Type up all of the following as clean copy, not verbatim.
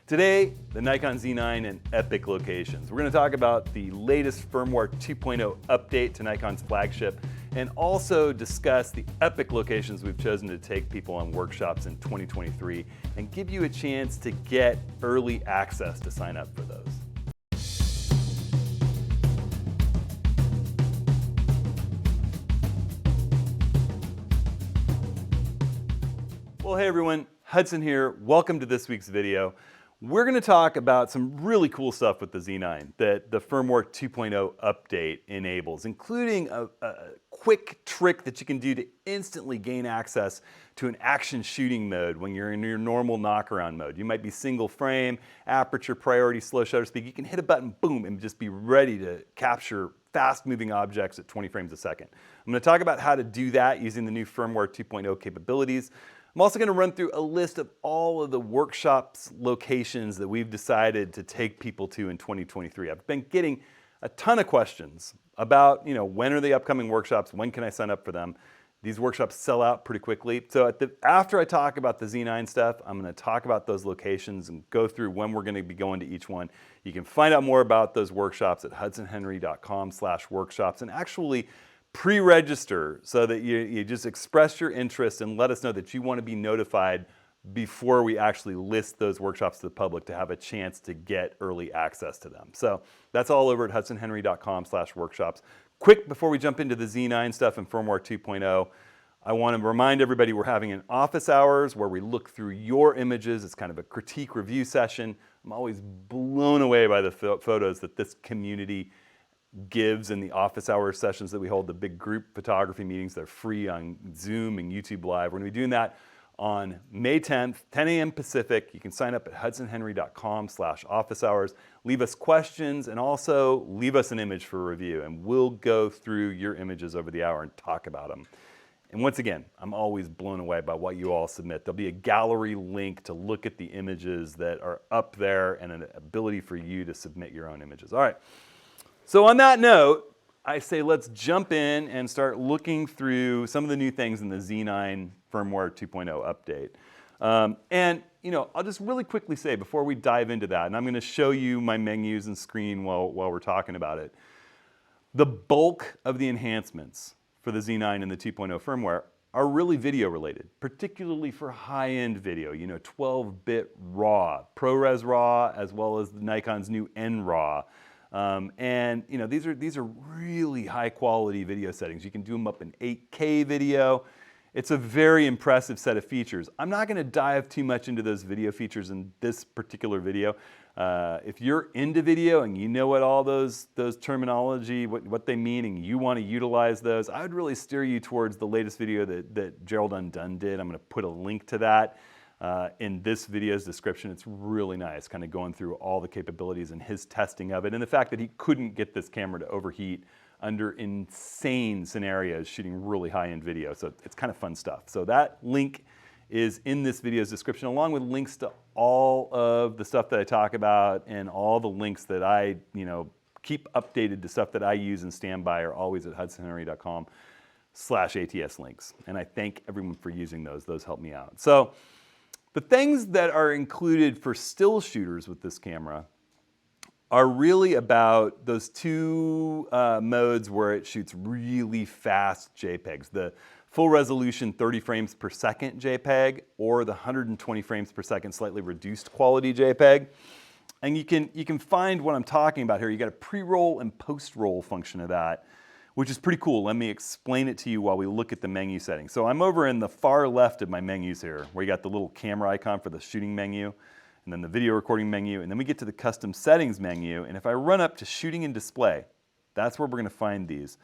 Today, the Nikon Z9 and Epic locations. We're going to talk about the latest Firmware 2.0 update to Nikon's flagship and also discuss the Epic locations we've chosen to take people on workshops in 2023 and give you a chance to get early access to sign up for those. Well, hey everyone, Hudson here. Welcome to this week's video. We're going to talk about some really cool stuff with the Z9 that the Firmware 2.0 update enables, including a quick trick that you can do to instantly gain access to an action shooting mode when you're in your normal knockaround mode. You might be single frame, aperture, priority, slow shutter speed. You can hit a button, boom, and just be ready to capture fast-moving objects at 20 frames a second. I'm going to talk about how to do that using the new Firmware 2.0 capabilities. I'm also going to run through a list of all of the workshops locations that we've decided to take people to in 2023. I've been getting a ton of questions about, when are the upcoming workshops? When can I sign up for them? These workshops sell out pretty quickly. So after I talk about the Z9 stuff, I'm going to talk about those locations and go through when we're going to be going to each one. You can find out more about those workshops at hudsonhenry.com/workshops and actually pre-register so that you just express your interest and let us know that you want to be notified before we actually list those workshops to the public to have a chance to get early access to them. So that's all over at hudsonhenry.com/workshops. Quick, before we jump into the Z9 stuff and Firmware 2.0, I want to remind everybody we're having an office hours where we look through your images. It's kind of a critique review session. I'm always blown away by the photos that this community gives in the office hours sessions that we hold, the big group photography meetings. They're free on Zoom and YouTube Live. We're going to be doing that on May 10th, 10 a.m. Pacific. You can sign up at hudsonhenry.com/office hours. Leave us questions and also leave us an image for a review, and we'll go through your images over the hour and talk about them. And once again, I'm always blown away by what you all submit. There'll be a gallery link to look at the images that are up there and an ability for you to submit your own images. All right. So on that note, I say let's jump in and start looking through some of the new things in the Z9 Firmware 2.0 update. I'll just really quickly say before we dive into that, and I'm going to show you my menus and screen while we're talking about it, the bulk of the enhancements for the Z9 and the 2.0 firmware are really video related, particularly for high-end video, 12-bit RAW, ProRes RAW, as well as Nikon's new NRAW. These are really high quality video settings. You can do them up in 8K video. It's a very impressive set of features. I'm not going to dive too much into those video features in this particular video. If you're into video and you know what all those terminology, what they mean, and you want to utilize those, I would really steer you towards the latest video that Gerald Undone did. I'm going to put a link to that in this video's description. It's really nice, kind of going through all the capabilities and his testing of it, and the fact that he couldn't get this camera to overheat under insane scenarios shooting really high-end video. So it's kind of fun stuff. So that link is in this video's description, along with links to all of the stuff that I talk about, and all the links that I keep updated to stuff that I use and stand by are always at hudsonhenry.com/ATS links. And I thank everyone for using those. Those help me out. So the things that are included for still shooters with this camera are really about those two modes where it shoots really fast JPEGs, the full resolution 30 frames per second JPEG or the 120 frames per second slightly reduced quality JPEG. And you can find what I'm talking about here. You got a pre-roll and post-roll function of that, which is pretty cool. Let me explain it to you while we look at the menu settings. So I'm over in the far left of my menus here, where you got the little camera icon for the shooting menu, and then the video recording menu, and then we get to the custom settings menu, and if I run up to shooting and display, that's where we're gonna find these.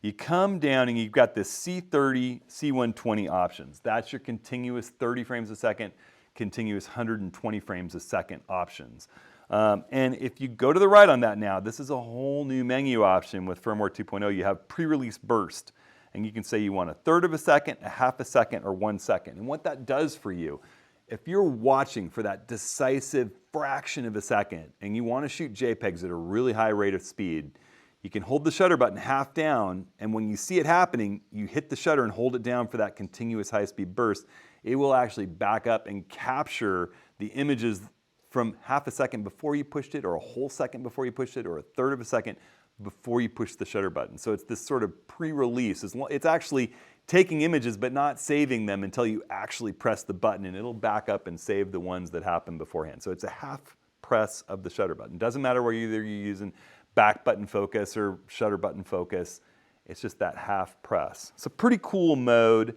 You come down and you've got this C30, C120 options. That's your continuous 30 frames a second, continuous 120 frames a second options. And if you go to the right on that now, this is a whole new menu option with Firmware 2.0. You have pre-release burst, and you can say you want 1/3 of a second, 1/2 a second, or 1 second. And what that does for you, if you're watching for that decisive fraction of a second and you want to shoot JPEGs at a really high rate of speed, you can hold the shutter button half down, and when you see it happening, you hit the shutter and hold it down for that continuous high-speed burst. It will actually back up and capture the images from half a second before you pushed it, or a whole second before you pushed it, or a third of a second before you push the shutter button. So it's this sort of pre-release. It's actually taking images but not saving them until you actually press the button, and it'll back up and save the ones that happen beforehand. So it's a half press of the shutter button. Doesn't matter whether you're using back button focus or shutter button focus. It's just that half press. It's a pretty cool mode.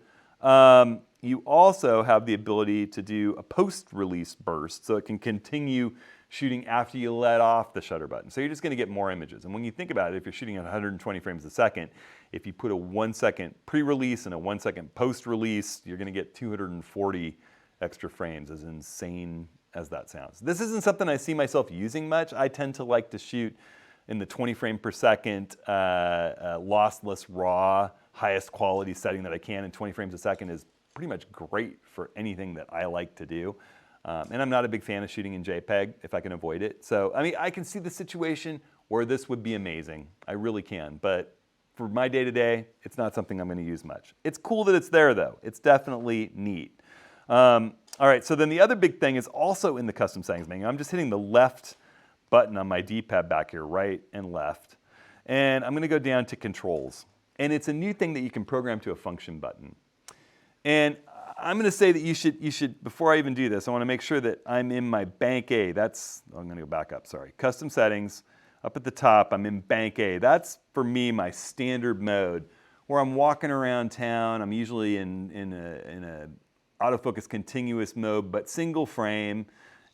You also have the ability to do a post-release burst, so it can continue shooting after you let off the shutter button. So you're just going to get more images. And when you think about it, if you're shooting at 120 frames a second, if you put a 1 second pre-release and a 1 second post-release, you're going to get 240 extra frames, as insane as that sounds. This isn't something I see myself using much. I tend to like to shoot in the 20 frame per second, lossless, raw, highest quality setting that I can, and 20 frames a second is pretty much great for anything that I like to do. And I'm not a big fan of shooting in Jpeg if I can avoid it. So, I mean, I can see the situation where this would be amazing. I really can. But for my day-to-day, it's not something I'm going to use much. It's cool that it's there, though. It's definitely neat. All right, so then the other big thing is also in the custom settings menu. I'm just hitting the left button on my D-pad back here, right and left. And I'm going to go down to controls. And it's a new thing that you can program to a function button. And I'm going to say that you should, before I even do this, I want to make sure that I'm in my bank A. I'm going to go back up, sorry. Custom settings, up at the top, I'm in bank A. That's, for me, my standard mode, where I'm walking around town. I'm usually in a autofocus continuous mode, but single frame.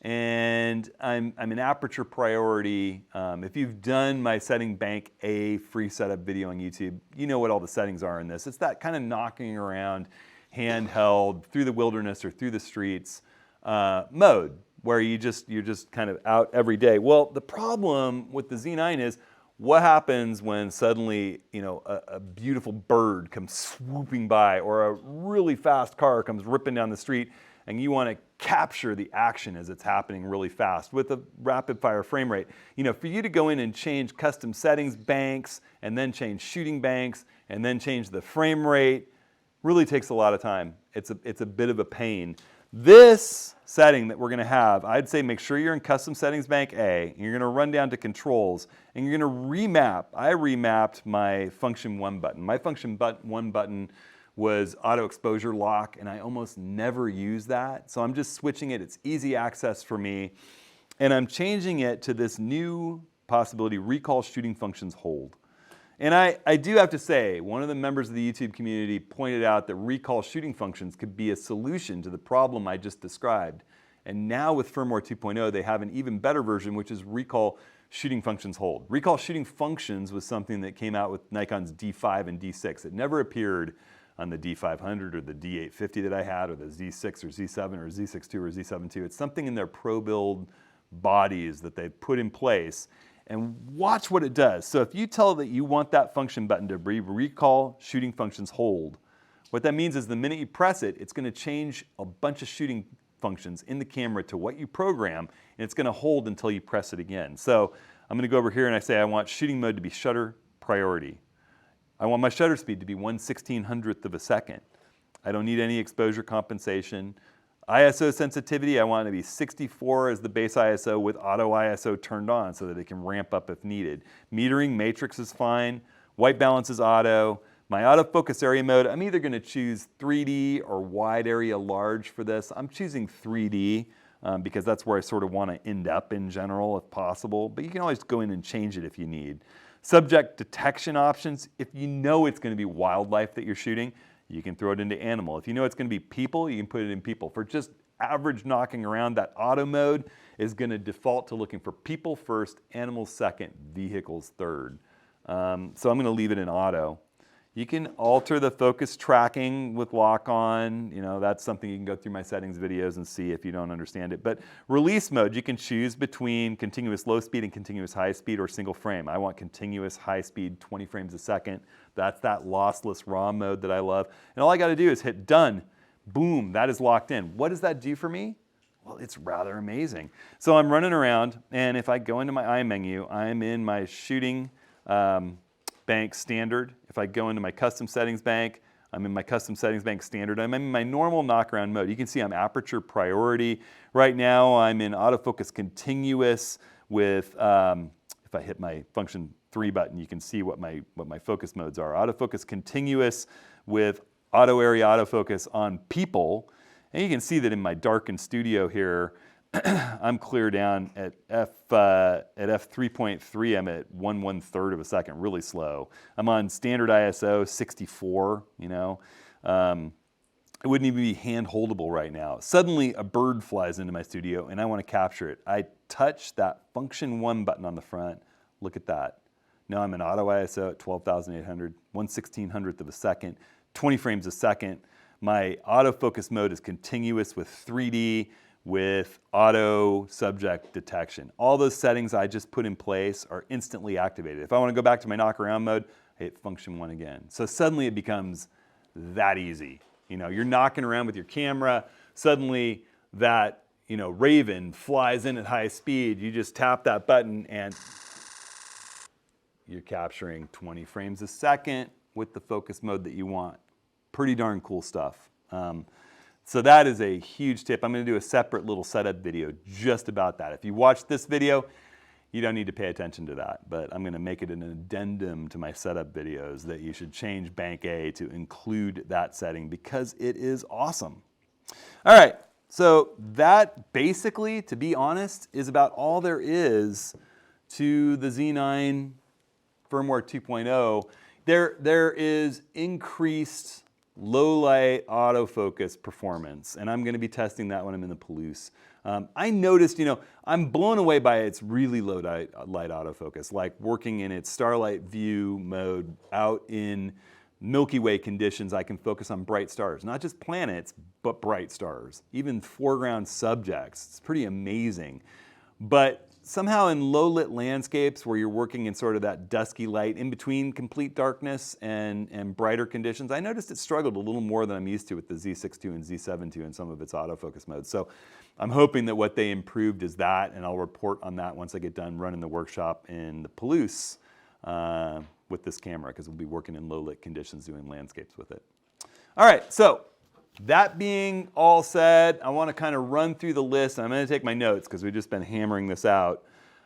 And I'm in aperture priority. If you've done my setting bank A free setup video on YouTube, you know what all the settings are in this. It's that kind of knocking around, handheld, through the wilderness or through the streets mode, where you're just kind of out every day. Well, the problem with the Z9 is, what happens when suddenly, you know, a beautiful bird comes swooping by, or a really fast car comes ripping down the street, and you want to capture the action as it's happening really fast with a rapid fire frame rate. You know, for you to go in and change custom settings banks, and then change shooting banks, and then change the frame rate, really takes a lot of time. It's a bit of a pain. This setting that we're going to have, I'd say make sure you're in custom settings bank A, and you're going to run down to controls, and you're going to remap. I remapped my function 1 button. My function 1 button was auto exposure lock, and I almost never use that. So I'm just switching it. It's easy access for me. And I'm changing it to this new possibility, recall shooting functions hold. And I do have to say, one of the members of the YouTube community pointed out that recall shooting functions could be a solution to the problem I just described. And now with Firmware 2.0, they have an even better version, which is recall shooting functions hold. Recall shooting functions was something that came out with Nikon's D5 and D6. It never appeared on the D500 or the D850 that I had, or the Z6 or Z7 or Z62 or Z7 II. It's something in their pro build bodies that they put in place. And watch what it does. So if you tell that you want that function button to be recall shooting functions hold, what that means is the minute you press it, it's going to change a bunch of shooting functions in the camera to what you program, and it's going to hold until you press it again. So I'm going to go over here and I say I want shooting mode to be shutter priority. I want my shutter speed to be 1/1600th of a second. I don't need any exposure compensation. ISO sensitivity, I want it to be 64 as the base ISO with auto ISO turned on so that it can ramp up if needed. Metering, matrix is fine. White balance is auto. My autofocus area mode, I'm either going to choose 3D or wide area large for this. I'm choosing 3D because that's where I sort of want to end up in general if possible. But you can always go in and change it if you need. Subject detection options, if you know it's going to be wildlife that you're shooting, you can throw it into animal. If you know it's going to be people, you can put it in people. For just average knocking around, that auto mode is going to default to looking for people first, animals second, vehicles third. So I'm going to leave it in auto. You can alter the focus tracking with lock on. You know, that's something you can go through my settings videos and see if you don't understand it. But release mode, you can choose between continuous low speed and continuous high speed or single frame. I want continuous high speed, 20 frames a second. That's that lossless raw mode that I love. And all I got to do is hit done. Boom, that is locked in. What does that do for me? Well, it's rather amazing. So I'm running around, and if I go into my I menu, I'm in my shooting bank standard. If I go into my custom settings bank, I'm in my custom settings bank standard. I'm in my normal knockaround mode. You can see I'm aperture priority. Right now I'm in autofocus continuous with, if I hit my function 3 button, you can see what my focus modes are. Autofocus continuous with auto area autofocus on people. And you can see that in my darkened studio here, I'm clear down at f3.3. I'm at 1/1/3 of a second, really slow. I'm on standard ISO 64. You know, it wouldn't even be hand holdable right now. Suddenly, a bird flies into my studio, and I want to capture it. I touch that function 1 button on the front. Look at that. Now I'm in auto ISO at 12,800, 1/1600th of a second, 20 frames a second. My autofocus mode is continuous with 3D. With auto subject detection. All those settings I just put in place are instantly activated. If I want to go back to my knock around mode, I hit function 1 again. So suddenly it becomes that easy. You know, you're knocking around with your camera, suddenly that, you know, raven flies in at high speed. You just tap that button and you're capturing 20 frames a second with the focus mode that you want. Pretty darn cool stuff. So that is a huge tip. I'm going to do a separate little setup video just about that. If you watch this video, you don't need to pay attention to that, but I'm going to make it an addendum to my setup videos that you should change Bank A to include that setting because it is awesome. All right, so that basically, to be honest, is about all there is to the Z9 Firmware 2.0. There is increased low light autofocus performance, and I'm going to be testing that when I'm in the Palouse. I noticed, you know, I'm blown away by its really low light autofocus, like working in its starlight view mode out in Milky Way conditions. I can focus on bright stars, not just planets, but bright stars, even foreground subjects. It's pretty amazing. But somehow in low lit landscapes where you're working in sort of that dusky light in between complete darkness and brighter conditions, I noticed it struggled a little more than I'm used to with the Z6 II and Z7 II in some of its autofocus modes. So I'm hoping that what they improved is that, and I'll report on that once I get done running the workshop in the Palouse with this camera, because we'll be working in low lit conditions doing landscapes with it. All right, so that being all said, I want to kind of run through the list. I'm going to take my notes because we've just been hammering this out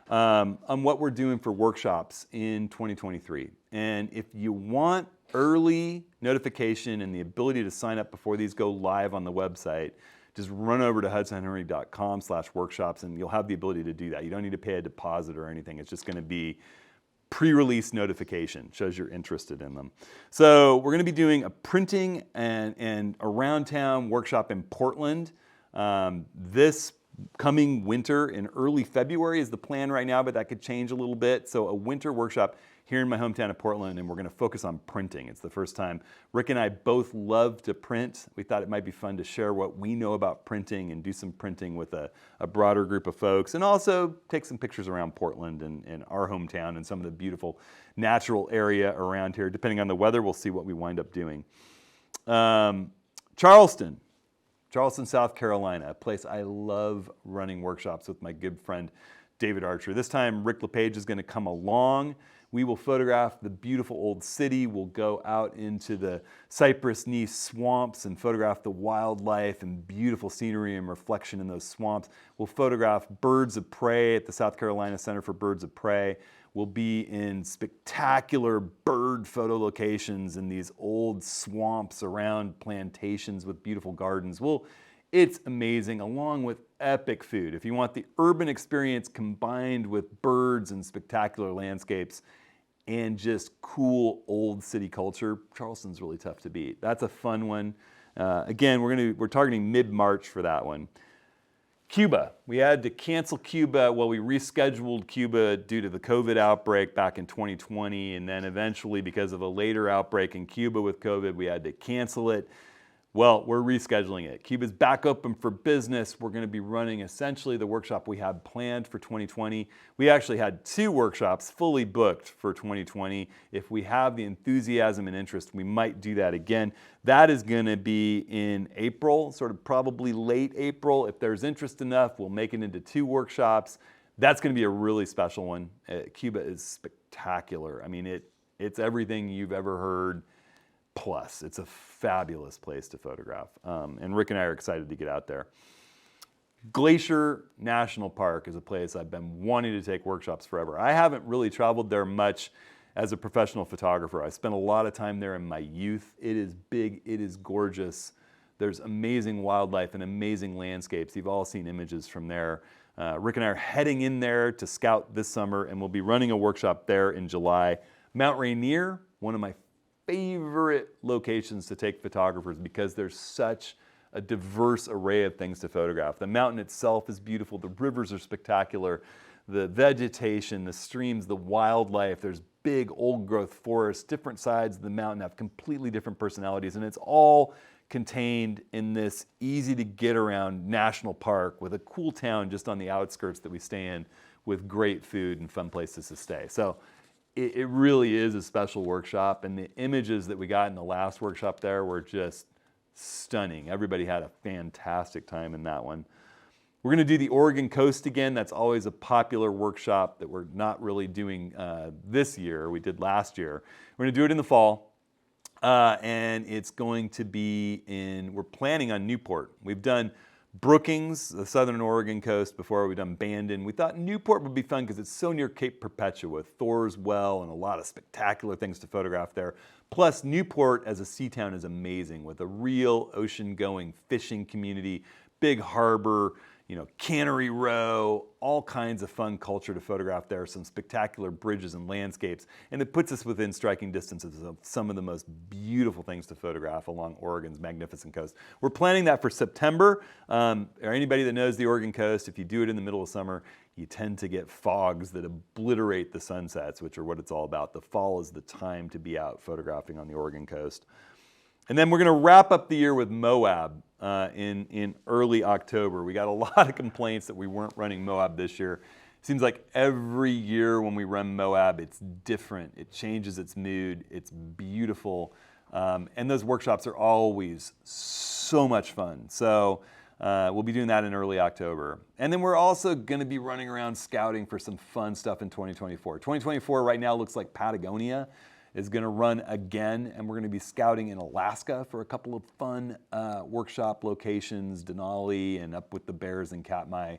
on what we're doing for workshops in 2023. And if you want early notification and the ability to sign up before these go live on the website, just run over to hudsonhenry.com/workshops and you'll have the ability to do that. You don't need to pay a deposit or anything. It's just going to be pre-release notification, shows you're interested in them. So we're going to be doing a printing and around town workshop in Portland. This coming winter in early February is the plan right now, but that could change a little bit. So a winter workshop here in my hometown of Portland, and we're going to focus on printing. It's the first time. Rick and I both love to print. We thought it might be fun to share what we know about printing and do some printing with a broader group of folks, and also take some pictures around Portland and our hometown and some of the beautiful natural area around here. Depending on the weather, we'll see what we wind up doing. Charleston, South Carolina, a place I love running workshops with my good friend David Archer. This time Rick LePage is going to come along. We will photograph the beautiful old city. We'll go out into the cypress knee swamps and photograph the wildlife and beautiful scenery and reflection in those swamps. We'll photograph birds of prey at the South Carolina Center for Birds of Prey. We'll be in spectacular bird photo locations in these old swamps around plantations with beautiful gardens. It's amazing, along with epic food. If you want the urban experience combined with birds and spectacular landscapes and just cool old city culture, Charleston's really tough to beat. That's a fun one. Again, we're targeting mid-March for that one. Cuba. We had to cancel Cuba. Well, we rescheduled Cuba due to the COVID outbreak back in 2020, and then eventually, because of a later outbreak in Cuba with COVID, we had to cancel it. Well, we're rescheduling it. Cuba's back open for business. We're going to be running essentially the workshop we had planned for 2020. We actually had 2 workshops fully booked for 2020. If we have the enthusiasm and interest, we might do that again. That is going to be in April, sort of probably late April. If there's interest enough, we'll make it into 2 workshops. That's going to be a really special one. Cuba is spectacular. I mean, it's everything you've ever heard plus. It's a fabulous place to photograph. And Rick and I are excited to get out there. Glacier National Park is a place I've been wanting to take workshops forever. I haven't really traveled there much as a professional photographer. I spent a lot of time there in my youth. It is big, it is gorgeous. There's amazing wildlife and amazing landscapes. You've all seen images from there. Rick and I are heading in there to scout this summer, and we'll be running a workshop there in July. Mount Rainier, one of my favorite locations to take photographers because there's such a diverse array of things to photograph. The mountain itself is beautiful, the rivers are spectacular, the vegetation, the streams, the wildlife, there's big old growth forests, different sides of the mountain have completely different personalities, and it's all contained in this easy to get around national park with a cool town just on the outskirts that we stay in with great food and fun places to stay. So it really is a special workshop, and the images that we got in the last workshop there were just stunning. Everybody had a fantastic time in that one. We're going to do the Oregon coast again. That's always a popular workshop that we're not really doing this year. We did last year. We're going to do it in the fall, and it's going to be we're planning on Newport. We've done Brookings, the southern Oregon coast before. We've done Bandon. We thought Newport would be fun because it's so near Cape Perpetua, Thor's Well, and a lot of spectacular things to photograph there. Plus, Newport as a sea town is amazing with a real ocean-going fishing community, big harbor, Cannery Row, all kinds of fun culture to photograph there, some spectacular bridges and landscapes, and it puts us within striking distances of some of the most beautiful things to photograph along Oregon's magnificent coast. We're planning that for September. Or anybody that knows the Oregon coast, if you do it in the middle of summer, you tend to get fogs that obliterate the sunsets, which are what it's all about. The fall is the time to be out photographing on the Oregon coast. And then we're going to wrap up the year with Moab in early October. We got a lot of complaints that we weren't running Moab this year. It seems like every year when we run Moab, it's different. It changes its mood. It's beautiful. And those workshops are always so much fun. So we'll be doing that in early October. And then we're also going to be running around scouting for some fun stuff in 2024. 2024 right now looks like Patagonia is going to run again, and we're going to be scouting in Alaska for a couple of fun workshop locations, Denali and up with the bears in Katmai,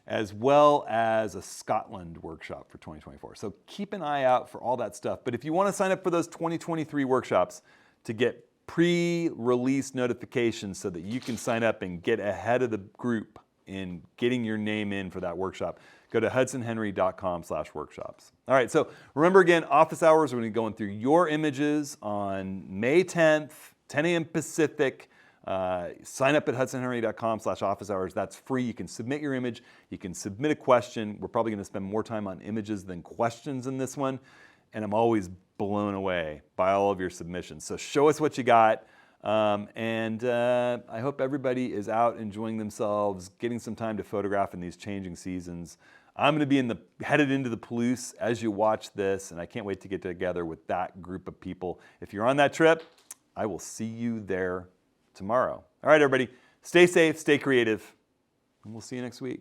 as well as a Scotland workshop for 2024. So keep an eye out for all that stuff. But if you want to sign up for those 2023 workshops to get pre-release notifications so that you can sign up and get ahead of the group in getting your name in for that workshop, go to hudsonhenry.com/workshops. All right, so remember again, office hours, we're going to be going through your images on May 10th, 10 a.m. Pacific. Sign up at hudsonhenry.com/office hours. That's free. You can submit your image. You can submit a question. We're probably going to spend more time on images than questions in this one. And I'm always blown away by all of your submissions. So show us what you got. I hope everybody is out enjoying themselves, getting some time to photograph in these changing seasons. I'm going to be headed into the Palouse as you watch this, and I can't wait to get together with that group of people. If you're on that trip, I will see you there tomorrow. All right, everybody, stay safe, stay creative, and we'll see you next week.